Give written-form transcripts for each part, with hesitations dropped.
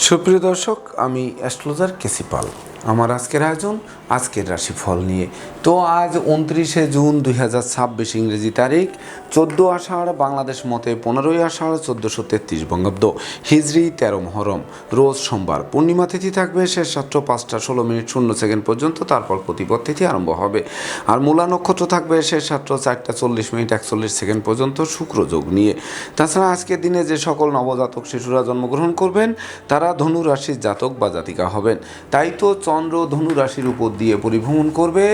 সুপ্রিয় দর্শক, আমি অ্যাস্ট্রোলজার কেসি পাল। আমার আজকের আয়োজন আজকের রাশিফল নিয়ে। তো আজ 29শে জুন 2026 ইংরেজি তারিখ, 14 আষাঢ়, বাংলাদেশ মতে 15ই আষাঢ় 1433 বঙ্গাব্দ, হিজরি 13 মহরম, রোজ সোমবার। পূর্ণিমা তিথি থাকবে শেষ রাত্র 5টা 16 মিনিট 0 সেকেন্ড পর্যন্ত, তারপর প্রতিপদ তিথি আরম্ভ হবে। আর মূলা নক্ষত্র থাকবে শেষ রাত্র 4টা 40 মিনিট 41 সেকেন্ড পর্যন্ত শুক্র যোগ নিয়ে। তাছাড়া আজকের দিনে যে সকল নবজাতক শিশুরা জন্মগ্রহণ করবেন তারা ধনু রাশির জাতক বা জাতিকা হবেন। তাই তো চন্দ্র ধনু রাশির উপর দিয়ে পরিভ্রমণ করবে।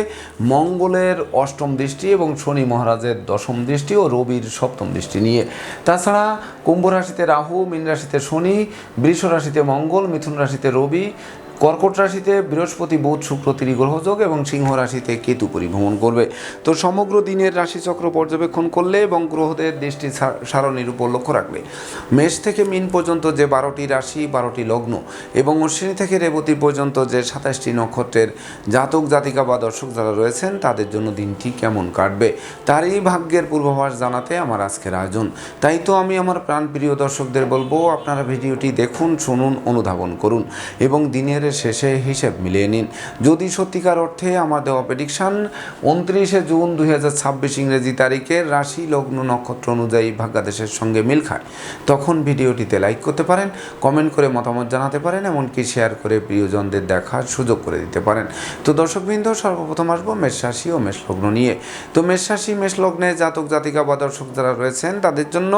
মঙ্গলের অষ্টম দৃষ্টি এবং শনি মহারাজের দশম দৃষ্টি ও রবির সপ্তম দৃষ্টি নিয়ে। তাছাড়া কুম্ভ রাশিতে রাহু, মীন রাশিতে শনি, বৃষ রাশিতে মঙ্গল, মিথুন রাশিতে রবি, কর্কট রাশিতে বৃহস্পতি, বুধ, শুক্র ত্রিগ্রহযোগ এবং সিংহ রাশিতে কেতু পরিভ্রমণ করবে। তো সমগ্র দিনের রাশিচক্র পর্যবেক্ষণ করলে এবং গ্রহদের দৃষ্টি সারণীর উপর লক্ষ্য রাখলে মেষ থেকে মীন পর্যন্ত যে 12টি রাশি, 12টি লগ্ন এবং অশ্বিনী থেকে রেবতী পর্যন্ত যে 27টি নক্ষত্রের জাতক জাতিকা বা দর্শক যারা রয়েছেন তাদের জন্য দিনটি কেমন কাটবে তারই ভাগ্যের পূর্বাভাস জানাতে আমার আজকের আয়োজন। তাই তো আমি আমার প্রাণপ্রিয় দর্শকদের বলবো, আপনারা ভিডিওটি দেখুন, শুনুন, অনুধাবন করুন এবং দিনের শেষে হিসেব মিলিয়ে নিন। যদি সত্যিকার অর্থে আমার দেওয়া প্রেডিকশান 29শে জুন 2026 ইংরেজি তারিখের রাশি, লগ্ন, নক্ষত্র অনুযায়ী ভাগ্যাদেশের সঙ্গে মিল খায়, তখন ভিডিওটিতে লাইক করতে পারেন, কমেন্ট করে মতামত জানাতে পারেন, এমনকি শেয়ার করে প্রিয়জনদের দেখার সুযোগ করে দিতে পারেন। তো দর্শকবৃন্দ, সর্বপ্রথম আসবো মেষ রাশি ও মেষ লগ্ন নিয়ে। তো মেষ রাশি, মেষ লগ্নে জাতক জাতিকা বা দর্শক যারা রয়েছেন তাদের জন্য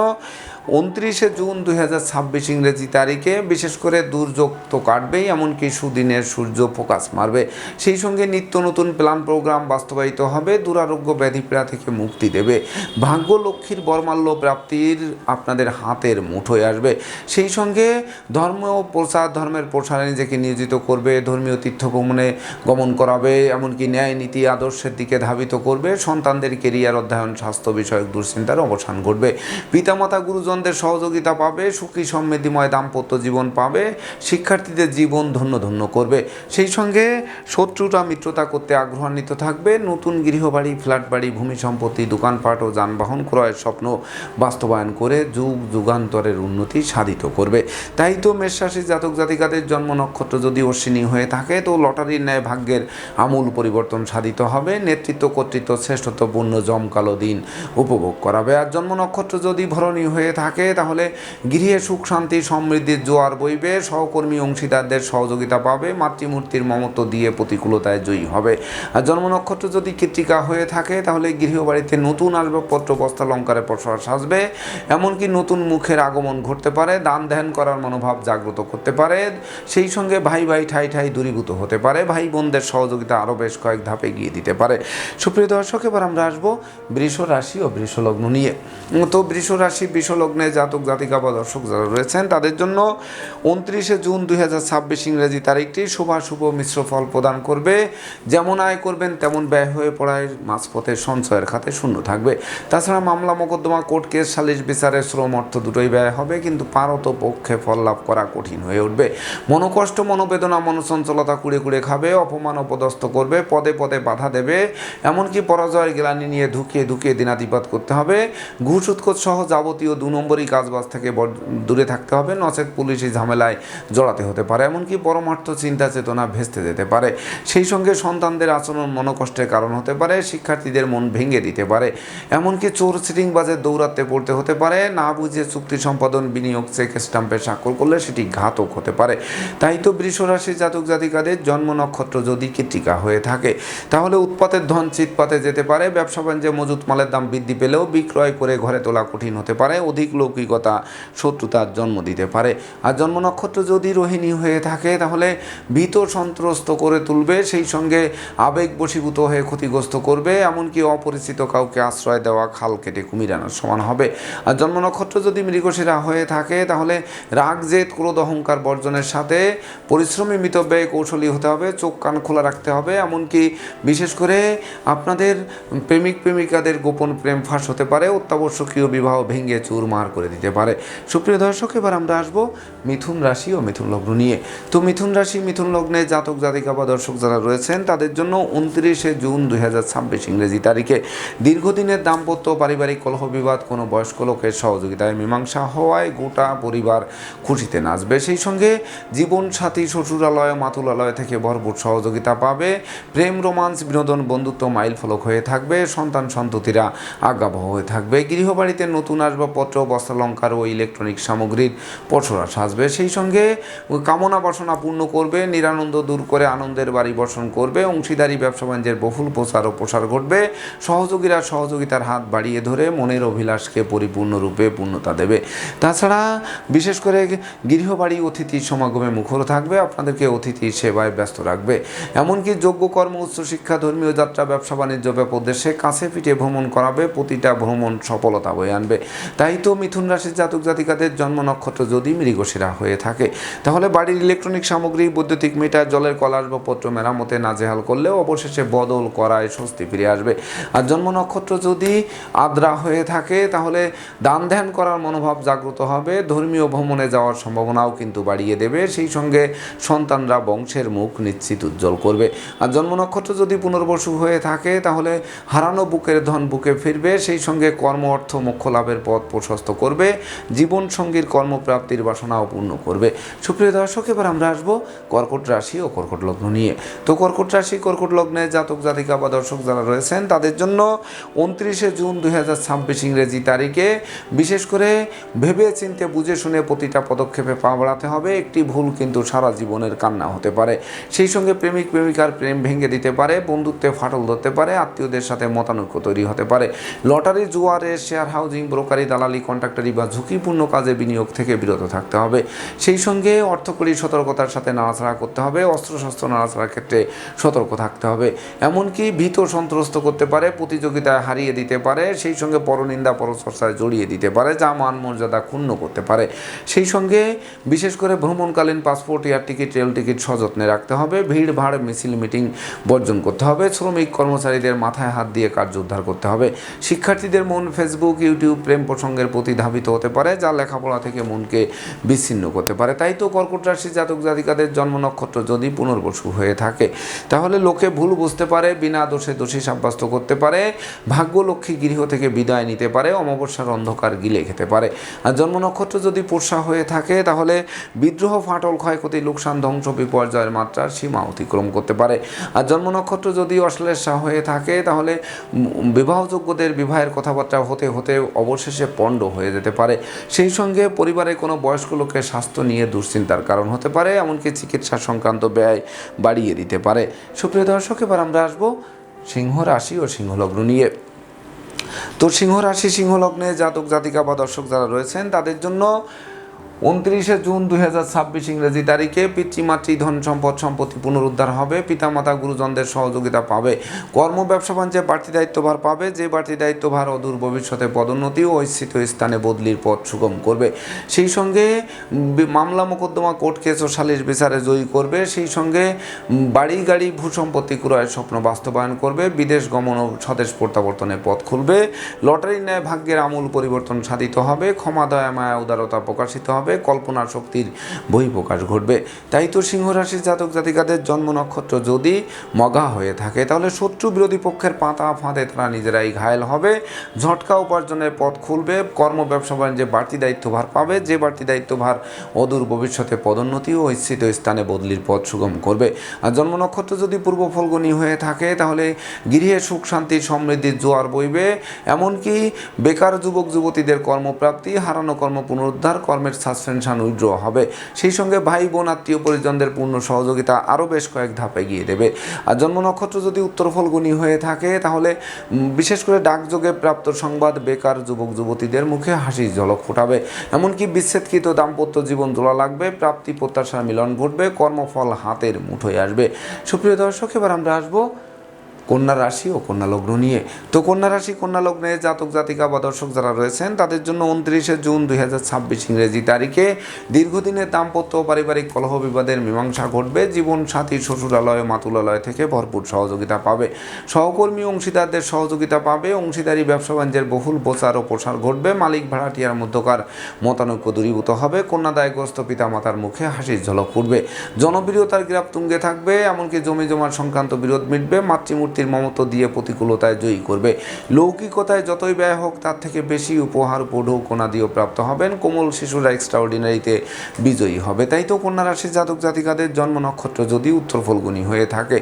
29শে জুন 2026 ইংরেজি তারিখে বিশেষ করে দুর্যোগ তো কাটবেই, এমনকি সুদিনের সূর্য ফোকাস মারবে। সেই সঙ্গে নিত্য নতুন প্ল্যান প্রোগ্রাম বাস্তবায়িত হবে, দুরারোগ্য ব্যাধিপীড়া থেকে মুক্তি দেবে, ভাগ্য লক্ষ্মীর বরমাল্য প্রাপ্তির আপনাদের হাতের মুঠোয় আসবে। সেই সঙ্গে ধর্মীয় প্রচার, ধর্মের প্রসারে নিজেকে নিয়োজিত করবে, ধর্মীয় তীর্থ ভ্রমণে গমন করাবে, এমনকি ন্যায় নীতি আদর্শের দিকে ধাবিত করবে। সন্তানদের কেরিয়ার, অধ্যয়ন, স্বাস্থ্য বিষয়ক দুশ্চিন্তার অবসান ঘটবে। পিতামাতা গুরুজনদের সহযোগিতা পাবে, সুখী সমৃদ্ধিময় দাম্পত্য জীবন পাবে, শিক্ষার্থীদের জীবন ধন্য ধন্য করবে। সেই সঙ্গে শত্রুরা মিত্রতা করতে আগ্রহান্বিত থাকবে। নতুন গৃহবাড়ি, ফ্ল্যাট বাড়ি, ভূমি সম্পত্তি, দোকানপাট ও যানবাহন ক্রয়ের স্বপ্ন বাস্তবায়ন করে যুগ যুগান্তরের উন্নতি সাধিত করবে। তাই তো মেষ রাশির জাতক জাতিকাদের জন্ম নক্ষত্র যদি অশ্বিনী হয়ে থাকে তো লটারির ন্যায় ভাগ্যের আমূল পরিবর্তন সাধিত হবে। নেতৃত্ব, কর্তৃত্ব, শ্রেষ্ঠত্বপূর্ণ জমকালো দিন উপভোগ করাবে। আর জন্ম নক্ষত্র যদি ভরণী হয়ে থাকে তাহলে গৃহে সুখ শান্তি সমৃদ্ধির জোয়ার বইবে, সহকর্মী অংশীদারদের সহযোগিতা পাবে, মাতৃমূর্তির মমত্ব দিয়ে প্রতিকূলতায় জয়ী হবে। আর জন্ম নক্ষত্র যদি কৃত্তিকা হয়ে থাকে তাহলে গৃহবাড়িতে নতুন আসবাবপত্র, বস্ত্রালঙ্কারে প্রসার সাজবে, এমনকি নতুন মুখের আগমন ঘটতে পারে, দান ধ্যান করার মনোভাব জাগ্রত করতে পারে। সেই সঙ্গে ভাই ভাই ঠাই ঠাই দূরীভূত হতে পারে, ভাই বোনদের সহযোগিতা আরও বেশ কয়েক ধাপে এগিয়ে দিতে পারে। সুপ্রিয় দর্শক, এবার আমরা আসবো বৃষ রাশি ও বৃষ লগ্ন নিয়ে। তো বৃষ রাশি, বৃষ লগ্নে জাতক জাতিকা বা দর্শক যারা রয়েছেন তাদের জন্য 29শে জুন 2026 ইংরেজি তারিখটি শুভাশুভ মিশ্র ফল প্রদান করবে। যেমন আয় করবেন তেমন ব্যয় হয়ে পড়ায় মাঝপথে সঞ্চয়ের খাতে শূন্য থাকবে। তাছাড়া মামলা মোকদ্দমা, কোর্ট কেস, সালিশ বিচারে শ্রম অর্থ দুটোই ব্যয় হবে, কিন্তু পারত পক্ষে ফল লাভ করা কঠিন হয়ে উঠবে। মনোকষ্ট, মনোবেদনা, মনোচঞ্চলতা কুড়ে কুড়ে খাবে, অপমান অপদস্থ করবে, পদে পদে বাধা দেবে, এমনকি পরাজয়ের গ্লানি নিয়ে ধুকিয়ে ধুকিয়ে দিনাতিপাত করতে হবে। ঘুষ উৎকোচ সহ যাবতীয় 2 নম্বরই কাজবাজ থেকে দূরে থাকতে হবে, নচেত পুলিশি ঝামেলায় জড়াতে হতে পারে, এমনকি পরমার্থ চিন্তা চেতনা ভেস্তে যেতে পারে। সেই সঙ্গে সন্তানদের আচরণ মনোকষ্টের কারণ হতে পারে, শিক্ষার্থীদের মন ভেঙে দিতে পারে, এমনকি চোর সিটিংবাজের দৌরাত্মে পড়তে হতে পারে। না বুঝে চুক্তি সম্পাদন, বিনিয়োগ, চেক স্ট্যাম্পে স্বাক্ষর করলে সেটি ঘাতক হতে পারে। তাই তো বৃষ রাশির জাতক জাতিকাদের জন্ম নক্ষত্র যদি কৃত্তিকা হয়ে থাকে তাহলে উৎপাতের ধন চিৎপাতে যেতে পারে। ব্যবসা বাণিজ্যে মজুত মালের দাম বৃদ্ধি পেলেও বিক্রয় করে ঘরে তোলা কঠিন হতে পারে। অধিক লৌকিকতা শত্রুতার জন্ম দিতে পারে। আর জন্ম নক্ষত্র যদি রোহিণী হয়ে থাকে তাহলে ভীত সন্ত্রস্ত করে তুলবে, সেই সঙ্গে আবেগ বশীভূত হয়ে ক্ষতিগ্রস্ত করবে, এমনকি অপরিচিত কাউকে আশ্রয় দেওয়া খাল কেটে কুমির আনার সমান হবে। আর জন্ম নক্ষত্র যদি মৃগশিরা হয়ে থাকে তাহলে রাগ, জেদ, ক্রোধ, অহংকার বর্জনের সাথে পরিশ্রমী, মিতব্যয়ী, কৌশলী হতে হবে, চোখ কান খোলা রাখতে হবে, এমনকি বিশেষ করে আপনাদের প্রেমিক প্রেমিকাদের গোপন প্রেম ফাঁস হতে পারে। অত্যাবশ্যকীয় বিবাহ ভেঙে চুরমার পার করে দিতে পারে। সুপ্রিয় দর্শক, এবার আমরা আসবো মিথুন রাশি ও মিথুন লগ্ন নিয়ে। তো মিথুন রাশি মিথুন লগ্নে জাতক জাতিকা বা দর্শক যারা রয়েছেন তাদের জন্য 29শে জুন 2026 ইংরেজি তারিখে দীর্ঘদিনের দাম্পত্য পারিবারিক কলহ বিবাদ কোনো বয়স্ক লোকের সহযোগিতায় মীমাংসা হওয়ায় গোটা পরিবার খুশিতে নাচবে। সেই সঙ্গে জীবনসাথী শ্বশুরালয় মাতুলালয় থেকে ভরপুর সহযোগিতা পাবে। প্রেম রোমান্স বিনোদন বন্ধুত্ব মাইল ফলক হয়ে থাকবে। সন্তান সন্ততিরা আজ্ঞাবহ হয়ে থাকবে। গৃহবাড়িতে নতুন আসবাবপত্র বস্ত্রালঙ্কার ও ইলেকট্রনিক সামগ্রীর পসরা সাজবে। সেই সঙ্গে কামনা বাসনা পূর্ণ করবে। নিরানন্দ দূর করে আনন্দের বাড়ি বর্ষণ করবে। অংশীদারি ব্যবসা বাণিজ্যের বহুল প্রচার ও প্রসার ঘটবে। সহযোগীরা সহযোগিতার হাত বাড়িয়ে ধরে মনের অভিলাষকে পরিপূর্ণরূপে পূর্ণতা দেবে। তাছাড়া বিশেষ করে গৃহবাড়ি অতিথি সমাগমে মুখর থাকবে। আপনাদেরকে অতিথি সেবায় ব্যস্ত রাখবে। এমনকি যোগ্য কর্ম উচ্চশিক্ষা ধর্মীয় যাত্রা ব্যবসা বাণিজ্য ব্যাপক দেশে কাছে পিঠে ভ্রমণ করাবে। প্রতিটা ভ্রমণ সফলতা বয়ে আনবে। তাই তো মিথুন রাশির জাতক জাতিকাদের জন্ম নক্ষত্র যদি মৃগশিরা হয়ে থাকে তাহলে বাড়ির ইলেকট্রনিক সামগ্রী বৈদ্যুতিক মিটার জলের কল আসবাবপত্র মেরামতে নাজেহাল করলেও অবশেষে বদল করায় স্বস্তি ফিরে আসবে। আর জন্ম নক্ষত্র যদি আদ্রা হয়ে থাকে তাহলে দান ধ্যান করার মনোভাব জাগ্রত হবে। ধর্মীয় ভ্রমণে যাওয়ার সম্ভাবনাও কিন্তু বাড়িয়ে দেবে। সেই সঙ্গে সন্তানরা বংশের মুখ নিশ্চিত উজ্জ্বল করবে। আর জন্ম নক্ষত্র যদি পুনর্বসু হয়ে থাকে তাহলে হারানো বুকের ধন বুকে ফিরবে। সেই সঙ্গে কর্ম অর্থ মোক্ষ লাভের পথ প্রশস্ত করবে। জীবন সঙ্গীর কর্মপ্রাপ্তির বাসনাও পূর্ণ করবে। সুপ্রিয় দর্শক, এবার আমরা আসবো কর্কট রাশি ও কর্কট লগ্ন নিয়ে। তো কর্কট রাশি কর্কট লগ্নে জাতক জাতিকা বা দর্শক যারা রয়েছেন তাদের জন্য 29শে জুন 2026 ইংরেজি তারিখে বিশেষ করে ভেবে চিন্তে বুঝে শুনে প্রতিটা পদক্ষেপে পা বাড়াতে হবে। একটি ভুল কিন্তু সারা জীবনের কান্না হতে পারে। সেই সঙ্গে প্রেমিক প্রেমিকার প্রেম ভেঙে দিতে পারে। বন্ধুত্বে ফাটল ধরতে পারে। আত্মীয়দের সাথে মতানৈক্য তৈরি হতে পারে। লটারি জুয়ারে শেয়ার হাউজিং ব্রোকারি দালালি কন্ট্রাক্টারি বা ঝুঁকিপূর্ণ কাজে বিনিয়োগ থেকে বিরত থাকতে হবে। সেই সঙ্গে অর্থকরী সতর্কতার সাথে নাড়াচাড়া করতে হবে। অস্ত্রশস্ত্র নাড়াচাড়ার ক্ষেত্রে সতর্ক থাকতে হবে। এমনকি ভীত সন্ত্রস্ত করতে পারে। প্রতিযোগিতায় হারিয়ে দিতে পারে। সেই সঙ্গে পরনিন্দা পরচর্চায় জড়িয়ে দিতে পারে যা মান মর্যাদা ক্ষুণ্ণ করতে পারে। সেই সঙ্গে বিশেষ করে ভ্রমণকালীন passport air ticket rail ticket সযত্নে রাখতে হবে। ভিড় ভাড় মিছিল মিটিং বর্জন করতে হবে। শ্রমিক কর্মচারীদের মাথায় হাত দিয়ে কার্য উদ্ধার করতে হবে। শিক্ষার্থীদের মন ফেসবুক ইউটিউব প্রেম প্রসঙ্গের প্রতি ধাবিত হতে পারে যা লেখাপড়া থেকে মনকে বিচ্ছিন্ন করতে পারে। তাই তো কর্কট রাশি জাতক জাতিকাদের জন্ম নক্ষত্র যদি পুনর্বসু হয়ে থাকে তাহলে লোকে ভুল বুঝতে পারে। বিনা দোষে দোষী সাব্যস্ত করতে পারে। ভাগ্যলক্ষ্মী গৃহ থেকে বিদায় নিতে পারে। অমাবস্যার অন্ধকার গিলে খেতে পারে। আর জন্ম নক্ষত্র যদি পোষা হয়ে থাকে তাহলে বিদ্রোহ ফাটল ক্ষয়ক্ষতি লোকসান ধ্বংস বিপর্যয়ের মাত্রার সীমা অতিক্রম করতে পারে। আর জন্ম নক্ষত্র যদি অশ্লেষা হয়ে থাকে তাহলে বিবাহযোগ্যদের বিবাহের কথাবার্তা হতে হতে অবশেষে পণ্ড হয়ে যেতে পারে। সেই সঙ্গে পরিবারে কোনো বয়স্ক লোকের স্বাস্থ্য নিয়ে দুশ্চিন্তার কারণ হতে পারে। এমনকি চিকিৎসা সংক্রান্ত ব্যয় বাড়িয়ে দিতে পারে। সুপ্রিয় দর্শক, এবার আমরা আসবো সিংহ রাশি ও সিংহ লগ্ন নিয়ে। তো সিংহ রাশি সিংহ লগ্নে জাতক জাতিকা বা দর্শক যারা রয়েছেন তাদের জন্য 29শে জুন 2026 ইংরেজি তারিখে পিতৃমাতৃ ধন সম্পদ সম্পত্তি পুনরুদ্ধার হবে। পিতামাতা গুরুজনদের সহযোগিতা পাবে। কর্ম ব্যবসা বাণিজ্যে বাড়তি দায়িত্বভার পাবে। যে বাড়তি দায়িত্বভার অদূর ভবিষ্যতে পদোন্নতি ও ইচ্ছিত স্থানে বদলির পথ সুগম করবে। সেই সঙ্গে মামলা মোকদ্দমা কোর্ট কেস ও সালিশ বিচারে জয়ী করবে। সেই সঙ্গে বাড়ি গাড়ি ভূসম্পত্তি ক্রয়ের স্বপ্ন বাস্তবায়ন করবে। বিদেশ গমন ও স্বদেশ প্রত্যাবর্তনের পথ খুলবে। লটারির ন্যায় ভাগ্যের আমূল পরিবর্তন সাধিত হবে। ক্ষমা দয়া মায়া উদারতা প্রকাশিত হবে। কল্পনার শক্তির বহিঃপ্রকাশ ঘটবে। তাই তো সিংহ রাশির জাতক জাতিকাদের জন্ম নক্ষত্র যদি মগা হয়ে থাকে তাহলে শত্রু বিরোধী পক্ষের পাতা ফাঁদে তারা নিজেরাই ঘায়েল হবে। ঝটকা উপার্জনের পথ খুলবে। কর্ম ব্যবসা বাণিজ্যে বাড়তি দায়িত্বভার পাবে। যে বাড়তি দায়িত্বভার অদূর ভবিষ্যতে পদোন্নতি ও ইচ্ছিত স্থানে বদলির পথ সুগম করবে। আর জন্ম নক্ষত্র যদি পূর্ব ফলগুনি হয়ে থাকে তাহলে গৃহে সুখ শান্তি সমৃদ্ধির জোয়ার বইবে। এমনকি বেকার যুবক যুবতীদের কর্মপ্রাপ্তি, হারানো কর্ম পুনরুদ্ধার, কর্মের সাসপেনশন উইথড্র হবে। সেই সঙ্গে ভাই বোন আত্মীয় পরিজনদের পূর্ণ সহযোগিতা আরও বেশ কয়েক ধাপ এগিয়ে দেবে। আর জন্ম নক্ষত্র যদি উত্তর ফলগুনি হয়ে থাকে তাহলে বিশেষ করে ডাকযোগে প্রাপ্ত সংবাদ বেকার যুবক যুবতীদের মুখে হাসির ঝলক ফোটাবে। এমনকি বিচ্ছেদকৃত দাম্পত্য জীবন জোড়া লাগবে। প্রাপ্তি প্রত্যাশার মিলন ঘটবে। কর্মফল হাতের মুঠোয় আসবে। সুপ্রিয় দর্শক, এবার আমরা আসবো কন্যা রাশি ও কন্যা লগ্ন নিয়ে। তো কন্যা রাশি কন্যা লগ্নে জাতক জাতিকা বা দর্শক যারা রয়েছেন তাদের জন্য 29শে জুন 2026 ইংরেজি তারিখে দীর্ঘদিনের দাম্পত্য পারিবারিক কলহ বিবাদের মীমাংসা ঘটবে। জীবন সাথী শ্বশুরালয় মাতুলালয় থেকে ভরপুর সহযোগিতা পাবে। সহকর্মী অংশীদারদের সহযোগিতা পাবে। অংশীদারি ব্যবসা বাণিজ্যের বহুল প্রচার ও প্রসার ঘটবে। মালিক ভাড়াটিয়ার মধ্যকার মতানৈক্য দূরীভূত হবে। কন্যাদায়গ্রস্ত পিতামাতার মুখে হাসির ঝলক ফুটবে। জনপ্রিয়তার গ্রাফ তুঙ্গে থাকবে। এমনকি জমি জমার সংক্রান্ত বিরোধ মিটবে। মাতৃমূর্তির মমত্ব দিয়ে প্রতিকূলতায় জয়ী করবে। লৌকিকতায় যতই ব্যয় হোক তার থেকে বেশি উপহার পৌঢ কন্যা দিয়েও প্রাপ্ত হবেন। কোমল শিশুরা এক্সট্রাঅর্ডিনারিতে বিজয়ী হবে। তাই তো কন্যা রাশির জাতক জাতিকাদের জন্ম নক্ষত্র যদি উত্তর ফল্গুনী হয়ে থাকে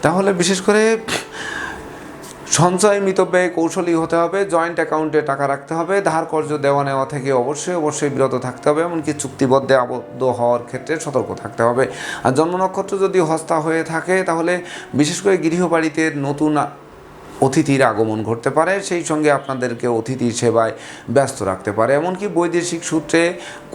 তাহলে বিশেষ করে সঞ্চয় মিতব্যয় কৌশলী হতে হবে। জয়েন্ট অ্যাকাউন্টে টাকা রাখতে হবে। ধার কর্জ দেওয়া নেওয়া থেকে অবশ্যই বিরত থাকতে হবে। এমনকি চুক্তিবদ্ধে আবদ্ধ হওয়ার ক্ষেত্রে সতর্ক থাকতে হবে। আর জন্ম নক্ষত্র যদি হস্তা হয়ে থাকে তাহলে বিশেষ করে গৃহবাড়িতে নতুন অতিথির আগমন ঘটতে পারে। সেই সঙ্গে আপনাদেরকে অতিথি সেবায় ব্যস্ত রাখতে পারে। এমনকি বৈদেশিক সূত্রে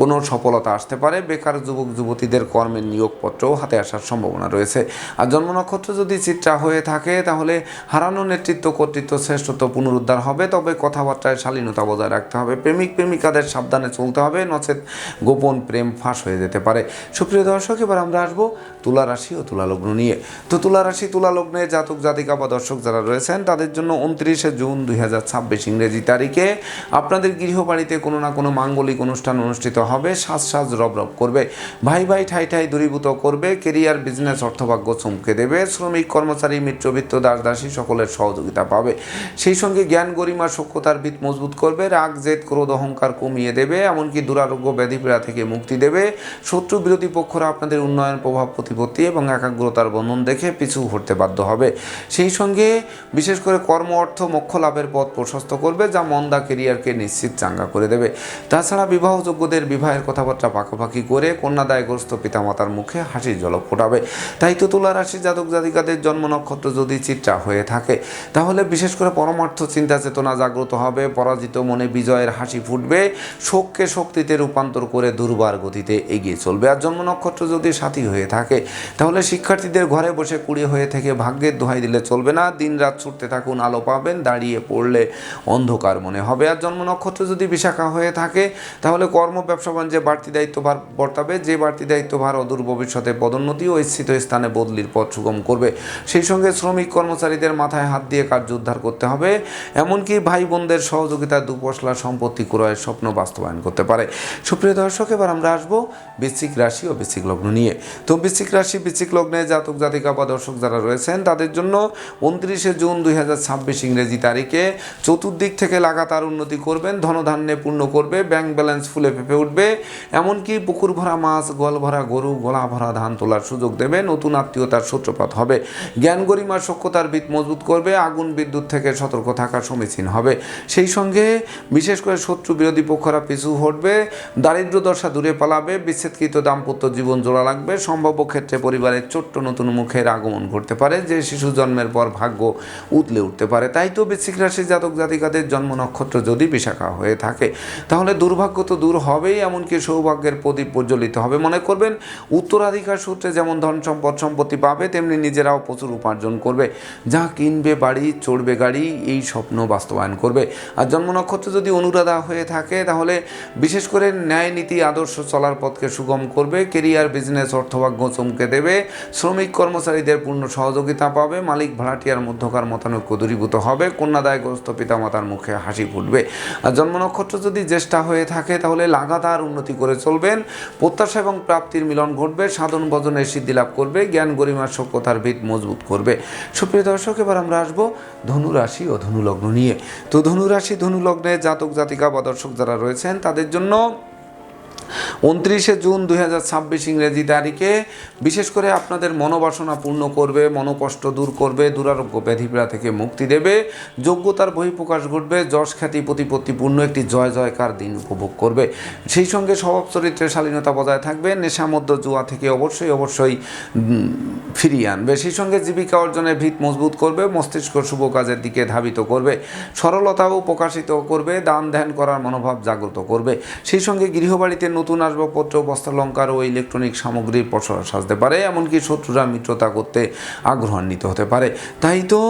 কোনো সফলতা আসতে পারে। বেকার যুবক যুবতীদের কর্মের নিয়োগপত্রও হাতে আসার সম্ভাবনা রয়েছে। আর জন্ম নক্ষত্র যদি চিত্রা হয়ে থাকে তাহলে হারানো নেতৃত্ব কর্তৃত্ব শ্রেষ্ঠত্ব পুনরুদ্ধার হবে। তবে কথাবার্তায় শালীনতা বজায় রাখতে হবে। প্রেমিক প্রেমিকাদের সাবধানে চলতে হবে, নচেত গোপন প্রেম ফাঁস হয়ে যেতে পারে। সুপ্রিয় দর্শক, এবার আমরা আসবো তুলা রাশি ও তুলা লগ্ন নিয়ে। তো তুলা রাশি তুলা লগ্নে জাতক জাতিকা বা দর্শক যারা রয়েছেন তাদের জন্য 29শে জুন 2026 ইংরেজি তারিখে আপনাদের গৃহবাড়িতে কোনো না কোনো মাঙ্গলিক অনুষ্ঠান অনুষ্ঠিত হবে। সাজ রব করবে। ভাই ভাই ঠাই ঠাই দূরীভূত করবে। কেরিয়ার বিজনেস অর্থভাগ্য চমকে দেবে। শ্রমিক কর্মচারী মিত্রবৃত্ত দাস দাসী সকলের সহযোগিতা পাবে। সেই সঙ্গে জ্ঞান গরিমা সক্ষতার ভিত মজবুত করবে। রাগ জেদ ক্রোধ অহংকার কমিয়ে দেবে। এমনকি দুরারোগ্য ব্যাধিপীড়া থেকে মুক্তি দেবে। শত্রু বিরোধী পক্ষরা আপনাদের উন্নয়ন প্রভাব প্রতিপত্তি এবং একাগ্রতার বন্ধন দেখে পিছু হটতে বাধ্য হবে। সেই সঙ্গে বিশেষ করে কর্ম অর্থ মোক্ষ লাভের পথ প্রশস্ত করবে, যা মন্দা কেরিয়ারকে নিশ্চিত চাঙ্গা করে দেবে। তাছাড়া বিবাহযোগ্যদের বিবাহের কথাবার্তা পাকাপাকি করে কন্যাদায়গ্রস্ত পিতামাতার মুখে হাসির ঝলক ফোটাবে। তাই তো তুলা রাশি জাতক জাতিকাদের জন্ম নক্ষত্র যদি চিত্রা হয়ে থাকে তাহলে বিশেষ করে পরমার্থ চিন্তা চেতনা জাগ্রত হবে। পরাজিত মনে বিজয়ের হাসি ফুটবে। শোককে শক্তিতে রূপান্তর করে দুর্বার গতিতে এগিয়ে চলবে। আর জন্ম নক্ষত্র যদি সাথী হয়ে থাকে তাহলে শিক্ষার্থীদের ঘরে বসে কুড়িয়ে হয়ে থেকে ভাগ্যের দোহাই দিলে চলবে না। দিন রাত ছুটতে থাকুন, আলো পাবেন। দাঁড়িয়ে পড়লে অন্ধকার মনে হবে। আর জন্ম নক্ষত্র যদি বিশাখা হয়ে থাকে তাহলে কর্ম ব্যবসা বাণিজ্যে বাড়তি দায়িত্বভার বর্তাবে। যে বাড়তি দায়িত্বভার অদূর ভবিষ্যতে পদোন্নতি ও ইচ্ছিত স্থানে বদলির পথ সুগম করবে। সেই সঙ্গে শ্রমিক কর্মচারীদের মাথায় হাত দিয়ে কার্য উদ্ধার করতে হবে। এমনকি ভাই বোনদের সহযোগিতায় দুপশলা সম্পত্তি ক্রয়ের স্বপ্ন বাস্তবায়ন করতে পারে। সুপ্রিয় দর্শক, এবার আমরা আসবো বৃশ্চিক রাশি ও বৃশ্চিক লগ্ন নিয়ে। তো বৃশ্চিক রাশি বৃশ্চিক লগ্নে জাতক জাতিকা বা দর্শক যারা রয়েছেন তাদের জন্য 29শে জুন 2026 ইংরেজি তারিখে চতুর্দিক থেকে লাগাতার উন্নতি করবেন। ধনধান্যে পূর্ণ করবে। ব্যাংক ব্যালেন্স ফুলে ফেঁপে উঠবে। এমনকি পুকুর ভরা মাছ, গোয়াল ভরা গরু, গোলা ভরা ধান তোলার সুযোগ দেবে। নতুন আত্মীয়তার সূত্রপাত হবে। জ্ঞান গরিমার সক্ষতার ভিত মজবুত করবে। আগুন বিদ্যুৎ থেকে সতর্ক থাকা সমীচীন হবে। সেই সঙ্গে বিশেষ করে শত্রু বিরোধী পক্ষরা পিছু হটবে। দারিদ্র দশা দূরে পালাবে। বিচ্ছেদকৃত দাম্পত্য জীবন জোড়া লাগবে। সম্ভাব্য ক্ষেত্রে পরিবারের ছোট্ট নতুন মুখের আগমন ঘটতে পারে, যে শিশু জন্মের পর ভাগ্য উতলে উঠতে পারে। তাই তো বৃশ্চিক রাশির জাতক জাতিকাদের জন্ম নক্ষত্র যদি বিশাখা হয়ে থাকে তাহলে দুর্ভাগ্য তো দূর হবেই, এমনকি সৌভাগ্যের প্রদীপ প্রজ্বলিত হবে। মনে করবেন উত্তরাধিকার সূত্রে যেমন ধন সম্পদ সম্পত্তি পাবে তেমনি নিজেরাও প্রচুর উপার্জন করবে। যা কিনবে বাড়ি, চড়বে গাড়ি, এই স্বপ্ন বাস্তবায়ন করবে। আর জন্ম নক্ষত্র যদি অনুরাধা হয়ে থাকে তাহলে বিশেষ করে ন্যায় নীতি আদর্শ চলার পথকে সুগম করবে। কেরিয়ার বিজনেস অর্থভাগ্য চমকে দেবে। শ্রমিক কর্মচারীদের পূর্ণ সহযোগিতা পাবে। মালিক ভাড়াটিয়ার মধ্যকার মতানৈক্য দূরীভূত হবে। কন্যাদায়গ্রস্ত পিতামাতার মুখে হাসি ফুটবে। আর জন্ম নক্ষত্র যদি জ্যেষ্ঠা হয়ে থাকে তাহলে লাগাতার উন্নতি করে চলবেন। প্রত্যাশা এবং প্রাপ্তির মিলন ঘটবে। সাধন ভজনের সিদ্ধি লাভ করবে। জ্ঞান গরিমার সক্ষতার ভিত মজবুত করবে। সুপ্রিয় দর্শক, এবার আমরা আসবো ধনু রাশি ও ধনু লগ্ন নিয়ে। তো ধনু রাশি ধনু লগ্নে জাতক জাতিকা বা দর্শক যারা রয়েছেন তাদের জন্য 29শে জুন 2026 ইংরেজি তারিখে বিশেষ করে আপনাদের মনোবাসনা পূর্ণ করবে। মনোকষ্ট দূর করবে। দুরারোগ্য ব্যাধিপীড়া থেকে মুক্তি দেবে। যোগ্যতার বহিঃপ্রকাশ ঘটবে। যশ খ্যাতি প্রতিপত্তিপূর্ণ একটি জয় জয়কার দিন উপভোগ করবে। সেই সঙ্গে স্বভাব চরিত্রের শালীনতা বজায় থাকবে। নেশামদ্য জুয়া থেকে অবশ্যই ফিরিয়ে আনবে। সেই সঙ্গে জীবিকা অর্জনের ভিত মজবুত করবে। মস্তিষ্ক শুভ কাজের দিকে ধাবিত করবে। সরলতাও প্রকাশিত করবে। দান ধ্যান করার মনোভাব জাগ্রত করবে। সেই সঙ্গে গৃহবাড়িতে নতুন আসবাবপত্র, বস্ত্রালঙ্কার ও ইলেকট্রনিক সামগ্রীর পসরা সাজতে পারে। এমনকি শত্রুরা মিত্রতা করতে আগ্রহান্বিত হতে পারে। তাই তো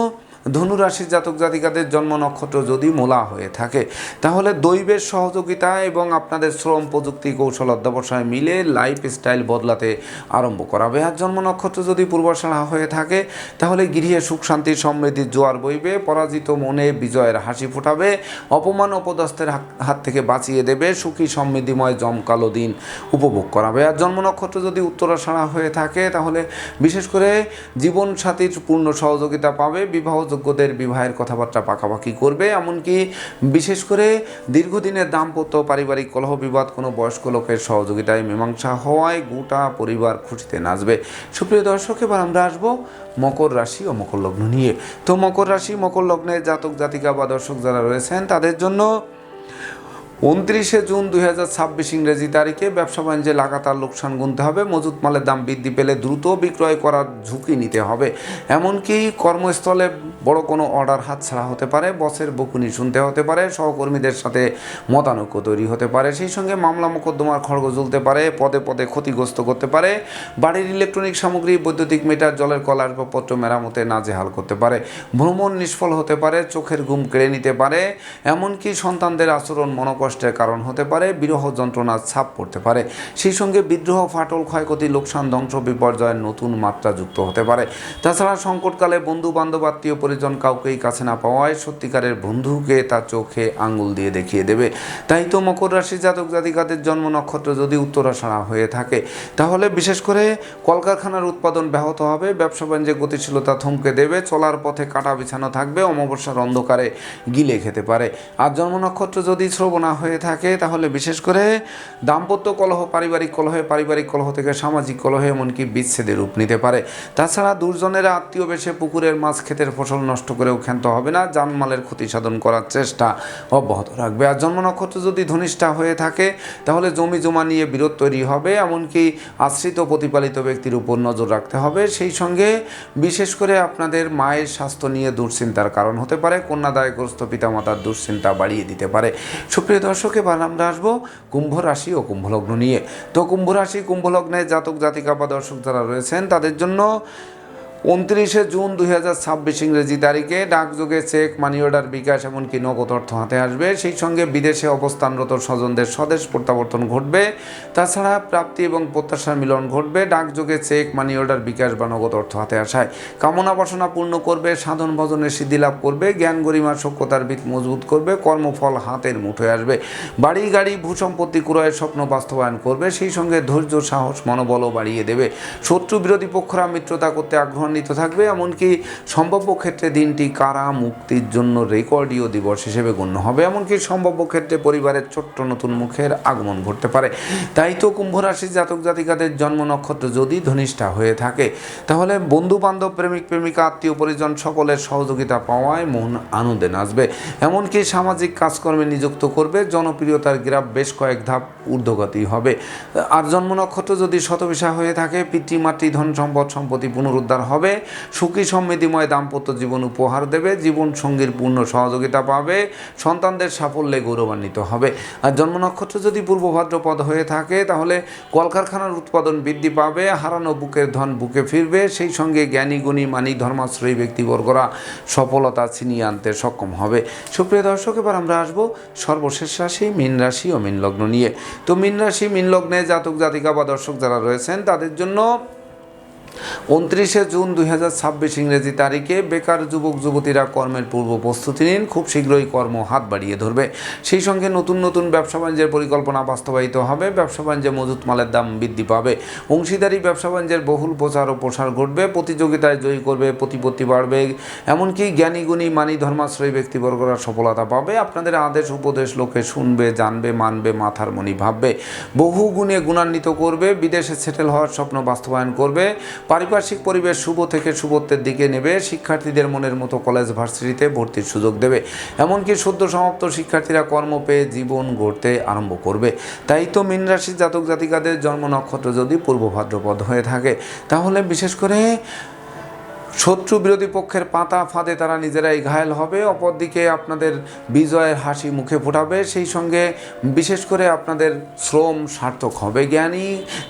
ধনু রাশির জাতক জাতিকাদের জন্ম নক্ষত্র যদি মূলা হয়ে থাকে তাহলে দৈবের সহযোগিতা এবং আপনাদের শ্রম প্রযুক্তি কৌশল অধ্যবসায় মিলে লাইফস্টাইল বদলাতে আরম্ভ করাবে। আর জন্ম নক্ষত্র যদি পূর্বাষাঢ়া হয়ে থাকে তাহলে গৃহে সুখ শান্তি সমৃদ্ধির জোয়ার বইবে, পরাজিত মনে বিজয়ের হাসি ফোটাবে, অপমান অপদস্থের হাত থেকে বাঁচিয়ে দেবে, সুখী সমৃদ্ধিময় জমকালো দিন উপভোগ করাবে। আর জন্ম নক্ষত্র যদি উত্তরাষাঢ়া হয়ে থাকে তাহলে বিশেষ করে জীবনসাথীর পূর্ণ সহযোগিতা পাবে, বিবাহযোগ্যদের বিবাহের কথাবার্তা পাকাপাকি করবে, এমনকি বিশেষ করে দীর্ঘদিনের দাম্পত্য পারিবারিক কলহ বিবাদ কোনো বয়স্ক লোকের সহযোগিতায় মীমাংসা হওয়ায় গোটা পরিবার খুশিতে নাচবে। সুপ্রিয় দর্শক, এবার আমরা আসবো মকর রাশি ও মকর লগ্ন নিয়ে। তো মকর রাশি মকর লগ্নের জাতক জাতিকা বা দর্শক যারা রয়েছেন তাদের জন্য 29শে জুন 2026 ইংরেজি তারিখে ব্যবসা বাণিজ্যে লাগাতার লোকসান গুনতে হবে। মজুত মালের দাম বৃদ্ধি পেলে দ্রুত বিক্রয় করার ঝুঁকি নিতে হবে। এমনকি কর্মস্থলে বড় কোনো অর্ডার হাতছাড়া হতে পারে, বসের বকুনি শুনতে হতে পারে, সহকর্মীদের সাথে মতানৈক্য তৈরি হতে পারে, সেই সঙ্গে মামলা মোকদ্দমার খড়গ জ্বলতে পারে, পদে পদে ক্ষতিগ্রস্ত করতে পারে, বাড়ির ইলেকট্রনিক সামগ্রী বৈদ্যুতিক মিটার জলের কল আসবাবপত্র মেরামতে নাজেহাল করতে পারে, ভ্রমণ নিষ্ফল হতে পারে, চোখের ঘুম কেড়ে নিতে পারে, এমনকি সন্তানদের আচরণ মনকষ্টের কারণ হতে পারে, বিরহ যন্ত্রণার ছাপ পড়তে পারে, সেই সঙ্গে বিদ্রোহ ফাটল ক্ষয়ক্ষতি লোকসান ধ্বংস বিপর্যয়ের নতুন মাত্রা যুক্ত হতে পারে। তাছাড়া সংকটকালে বন্ধু বান্ধব আত্মীয় পরিজন কাউকেই কাছে না পাওয়ায় সত্যিকারের বন্ধুকে তার চোখে আঙ্গুল দিয়ে দেখিয়ে দেবে। তাই তো মকর রাশি জাতক জাতিকাদের জন্ম নক্ষত্র যদি উত্তরাষাঢ়া হয়ে থাকে তাহলে বিশেষ করে কলকারখানার উৎপাদন ব্যাহত হবে, ব্যবসা বাণিজ্যে গতিশীলতা থমকে দেবে, চলার পথে কাটা বিছানো থাকবে, অমাবস্যার অন্ধকারে গিলে খেতে পারে। আর জন্ম নক্ষত্র যদি শ্রবণা হয়ে থাকে তাহলে বিশেষ করে দাম্পত্য কলহ, পারিবারিক কলহ থেকে সামাজিক কলহে এমনকি বিচ্ছেদের রূপ নিতে পারে। তাছাড়া দুর্জনেরা আত্মীয় বেশে পুকুরের মাছ ক্ষেতের ফসল নষ্ট করেও ক্ষান্ত হবে না, জানমালের ক্ষতি সাধন করার চেষ্টা অব্যাহত রাখবে। আর জন্ম নক্ষত্র যদি ধনিষ্ঠা হয়ে থাকে তাহলে জমি জমা নিয়ে বিরোধ তৈরি হবে, এমনকি আশ্রিত প্রতিপালিত ব্যক্তির উপর নজর রাখতে হবে। সেই সঙ্গে বিশেষ করে আপনাদের মায়ের স্বাস্থ্য নিয়ে দুশ্চিন্তার কারণ হতে পারে, কন্যাদায়গ্রস্ত পিতামাতার দুশ্চিন্তা বাড়িয়ে দিতে পারে। সুপ্রিয় দর্শক, এবার আমরা আসবো কুম্ভ রাশি ও কুম্ভ লগ্ন নিয়ে। তো কুম্ভ রাশি কুম্ভ লগ্নের জাতক জাতিকা বা দর্শক যারা রয়েছেন তাদের জন্য 29শে জুন 2026 ইংরেজি তারিখে ডাকযোগে চেক, মানি অর্ডার, বিকাশ এমনকি নগদ অর্থ হাতে আসবে। সেই সঙ্গে বিদেশে অবস্থানরত স্বজনদের স্বদেশ প্রত্যাবর্তন ঘটবে। তাছাড়া প্রাপ্তি এবং প্রত্যাশার মিলন ঘটবে। ডাকযোগে চেক, মানি অর্ডার, বিকাশ বা নগদ অর্থ হাতে আসায় কামনা বাসনা পূর্ণ করবে, সাধন ভজনের সিদ্ধি লাভ করবে, জ্ঞান গরিমা সক্ষতার ভিত মজবুত করবে, কর্মফল হাতের মুঠোয় আসবে, বাড়ি গাড়ি ভূসম্পত্তি ক্রয়ের স্বপ্ন বাস্তবায়ন করবে। সেই সঙ্গে ধৈর্য সাহস মনোবলও বাড়িয়ে দেবে। শত্রু বিরোধী পক্ষরা মিত্রতা করতে আগ্রহ থাকবে, এমনকি সম্ভাব্য ক্ষেত্রে দিনটি কারা মুক্তির জন্য রেকর্ডীয় দিবস হিসেবে গণ্য হবে। এমনকি সম্ভাব্য ক্ষেত্রে পরিবারের ছোট্ট নতুন মুখের আগমন ঘটতে পারে। তাই তো কুম্ভ রাশির জাতক জাতিকাদের জন্ম নক্ষত্র যদি ধনিষ্ঠা হয়ে থাকে তাহলে বন্ধু বান্ধব, প্রেমিক প্রেমিকা, আত্মীয় পরিজন সকলের সহযোগিতা পাওয়ায় মন আনন্দে নাচবে। এমনকি সামাজিক কাজকর্মে নিযুক্ত করবে, জনপ্রিয়তার গ্রাফ বেশ কয়েক ধাপ ঊর্ধ্বগতি হবে। আর জন্ম নক্ষত্র যদি শতবিশা হয়ে থাকে পিতৃমাতৃ ধন সম্পদ সম্পত্তি পুনরুদ্ধার হবে, সুখী সমৃদ্ধিময় দাম্পত্য জীবন উপহার দেবে, জীবন সঙ্গীর পূর্ণ সহযোগিতা পাবে, সন্তানদের সাফল্যে গৌরবান্বিত হবে। আর জন্ম নক্ষত্র যদি পূর্ব ভাদ্রপদ হয়ে থাকে তাহলে কলকারখানার উৎপাদন বৃদ্ধি পাবে, হারানো বুকের ধন বুকে ফিরবে, সেই সঙ্গে জ্ঞানী গুণী মানি ধর্মাশ্রয়ী ব্যক্তিবর্গরা সফলতা ছিনিয়ে আনতে সক্ষম হবে। সুপ্রিয় দর্শক, এবার আমরা আসবো সর্বশেষ রাশি মীন রাশি ও মীন লগ্ন নিয়ে। তো মীন রাশি মীন লগ্নে জাতক জাতিকা বা দর্শক যারা রয়েছেন তাদের জন্য 29শে জুন 2026 ইংরেজি তারিখে বেকার যুবক যুবতীরা কর্মের পূর্ব প্রস্তুতি নিন, খুব শীঘ্রই কর্ম হাত বাড়িয়ে ধরবে। সেই সঙ্গে নতুন নতুন ব্যবসা বাণিজ্যের পরিকল্পনা বাস্তবায়িত হবে, ব্যবসা বাণিজ্যে মজুত মালের দাম বৃদ্ধি পাবে, অংশীদারি ব্যবসা বাণিজ্যের বহুল প্রচার ও প্রসার ঘটবে, প্রতিযোগিতায় জয়ী করবে, প্রতিপত্তি বাড়বে, এমনকি জ্ঞানী গুণী মানি ধর্মাশ্রয়ী ব্যক্তিবর্গরা সফলতা পাবে। আপনাদের আদেশ উপদেশ লোকে শুনবে, জানবে, মানবে, মাথার মনি ভাববে, বহু গুণে গুণান্বিত করবে, বিদেশে সেটেল হওয়ার স্বপ্ন বাস্তবায়ন করবে, পারিপার্শ্বিক পরিবেশ শুভ থেকে শুভত্বের দিকে নেবে, শিক্ষার্থীদের মনের মতো কলেজ ভার্সিটিতে ভর্তির সুযোগ দেবে, এমনকি সদ্য সমাপ্ত শিক্ষার্থীরা কর্ম পেয়ে জীবন গড়তে আরম্ভ করবে। তাই তো মীন রাশির জাতক জাতিকাদের জন্ম নক্ষত্র যদি পূর্ব ভাদ্রপদ হয়ে থাকে তাহলে বিশেষ করে শত্রু বিরোধী পক্ষের পাতা ফাঁদে তারা নিজেরাই ঘায়েল হবে, অপরদিকে আপনাদের বিজয়ের হাসি মুখে ফোটাবে। সেই সঙ্গে বিশেষ করে আপনাদের শ্রম সার্থক হবে,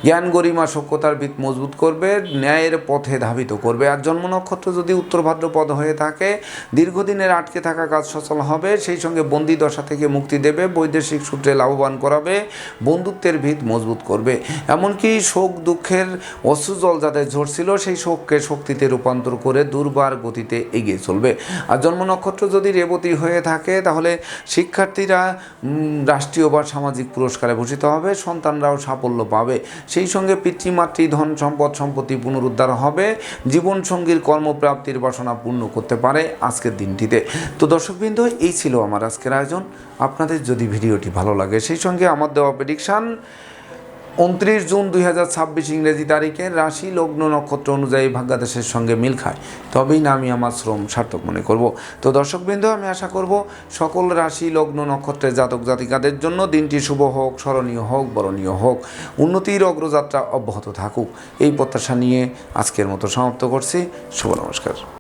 জ্ঞান গরিমা সভ্যতার ভিত মজবুত করবে, ন্যায়ের পথে ধাবিত করবে। আর জন্ম নক্ষত্র যদি উত্তর ভাদ্রপদ হয়ে থাকে, দীর্ঘদিনের আটকে থাকা কাজ সচল হবে, সেই সঙ্গে বন্দি দশা থেকে মুক্তি দেবে, বৈদেশিক সূত্রে লাভবান করাবে, বন্ধুত্বের ভিত মজবুত করবে। এমনকি শোক দুঃখের অশ্রুজল যাদের ঝরছিল সেই শোককে শক্তিতে রূপান্তর করে দুর্বার গতিতে এগিয়ে চলবে। আর জন্ম নক্ষত্র যদি রেবতী হয়ে থাকে তাহলে শিক্ষার্থীরা রাষ্ট্রীয় বা সামাজিক পুরস্কারে ভূষিত হবে, সন্তানরাও সাফল্য পাবে। সেই সঙ্গে পিতৃমাতৃ ধন সম্পদ সম্পত্তি পুনরুদ্ধার হবে, জীবনসঙ্গীর কর্মপ্রাপ্তির বাসনা পূর্ণ করতে পারে আজকের দিনটিতে। তো দর্শকবৃন্দ, এই ছিল আমার আজকের আয়োজন। আপনাদের যদি ভিডিওটি ভালো লাগে সেই সঙ্গে আমার দেওয়া প্রেডিকশান 29 জুন 2026 ইংরেজি তারিখে রাশি লগ্ন নক্ষত্র অনুযায়ী ভাগ্যাদেশের সঙ্গে মিল খায়, তবেই না আমি আমার শ্রম সার্থক মনে করব। তো দর্শকবৃন্দ, আমি আশা করব সকল রাশি লগ্ন নক্ষত্রের জাতক জাতিকাদের জন্য দিনটি শুভ হোক, স্মরণীয় হোক, বরণীয় হোক, উন্নতির অগ্রযাত্রা অব্যাহত থাকুক, এই প্রত্যাশা নিয়ে আজকের মতো সমাপ্ত করছি। শুভ নমস্কার।